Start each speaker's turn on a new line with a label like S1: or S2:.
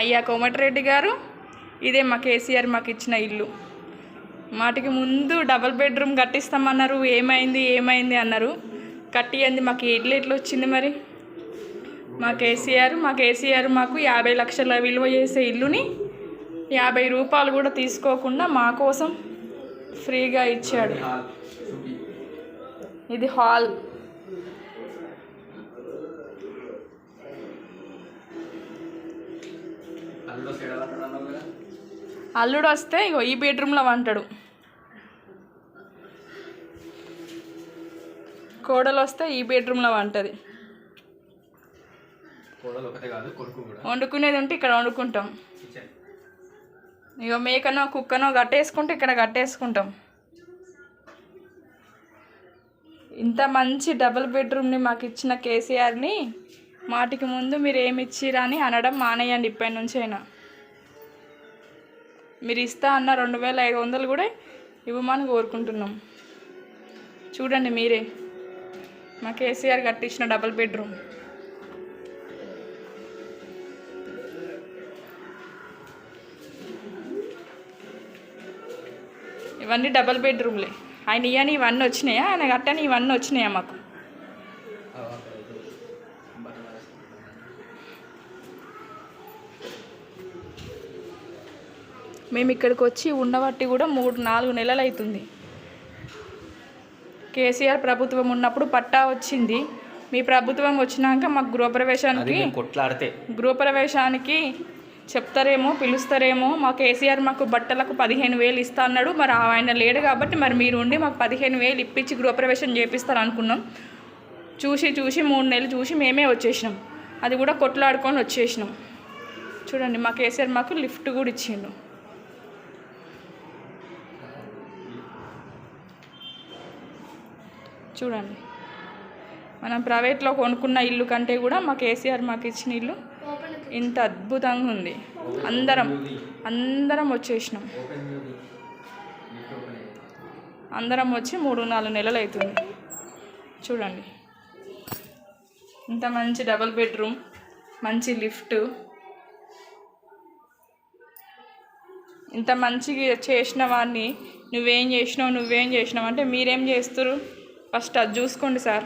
S1: అయ్యా కోమటిరెడ్డి గారు, ఇదే మా కేసీఆర్ మాకు ఇచ్చిన ఇల్లు. మాటికి ముందు డబుల్ బెడ్రూమ్ కట్టిస్తామన్నారు, ఏమైంది అన్నారు. కట్టియంది మాకు ఇల్లు ఎట్లా వచ్చింది మరి? మా కేసీఆర్ మాకు 50 లక్షల విలువ చేసే ఇల్లుని 50 రూపాయలు కూడా తీసుకోకుండా మా కోసం ఫ్రీగా ఇచ్చాడు. ఇది హాల్. అల్లుడు వస్తే ఇగో ఈ బెడ్రూమ్లో వంటాడు, కోడలు వస్తే ఈ బెడ్రూమ్లో వంటది. వండుకునేది ఉంటే ఇక్కడ వండుకుంటాం. ఇగో మేకనో కుక్కనో కట్టేసుకుంటే ఇక్కడ కట్టేసుకుంటాం. ఇంత మంచి డబుల్ బెడ్రూమ్ని మాకు ఇచ్చిన కేసీఆర్ని మాటికి ముందు మీరు ఏమి ఇచ్చిరా అని అనడం మానేయండి. ఇప్పటి నుంచి అయినా మీరు ఇస్తా అన్న 2500 కూడా ఇవ్వమని కోరుకుంటున్నాం. చూడండి మీరే మా కేసీఆర్ కట్టించిన డబుల్ బెడ్రూమ్. ఇవన్నీ డబుల్ బెడ్రూమ్లే. ఆయన ఇవన్నీ వచ్చినాయా? ఆయన కట్టని ఇవన్నీ వచ్చినాయా మాకు? మేము ఇక్కడికి వచ్చి ఉండబట్టి కూడా 3-4 నెలలు అవుతుంది. కేసీఆర్ ప్రభుత్వం ఉన్నప్పుడు పట్టా వచ్చింది. మీ ప్రభుత్వం వచ్చినాక మాకు గృహప్రవేశానికి చెప్తారేమో, పిలుస్తారేమో. మా కేసీఆర్ మాకు బట్టలకు 15,000 ఇస్తా అన్నాడు. మరి ఆయన లేడు కాబట్టి మరి మీరు ఉండి మాకు 15,000 ఇప్పించి గృహప్రవేశం చేపిస్తారు అనుకున్నాం. చూసి 3 నెలలు చూసి మేమే వచ్చేసినాం. అది కూడా కొట్లాడుకొని వచ్చేసినాం. చూడండి మా కేసీఆర్ మాకు లిఫ్ట్ కూడా ఇచ్చిండు. చూడండి, మనం ప్రైవేట్లో కొనుక్కున్న ఇల్లు కంటే కూడా మా కేసీఆర్ మాకు ఇచ్చిన ఇల్లు ఇంత అద్భుతంగా ఉంది. అందరం వచ్చేసినాం. అందరం వచ్చి 3-4 నెలలు అవుతుంది. చూడండి, ఇంత మంచి డబుల్ బెడ్రూమ్, మంచి లిఫ్ట్, ఇంత మంచిగా చేసిన వాడిని నువ్వేం చేసినావు అంటే మీరేం చేస్తారు? ఫస్ట్ అది చూసుకోండి సార్.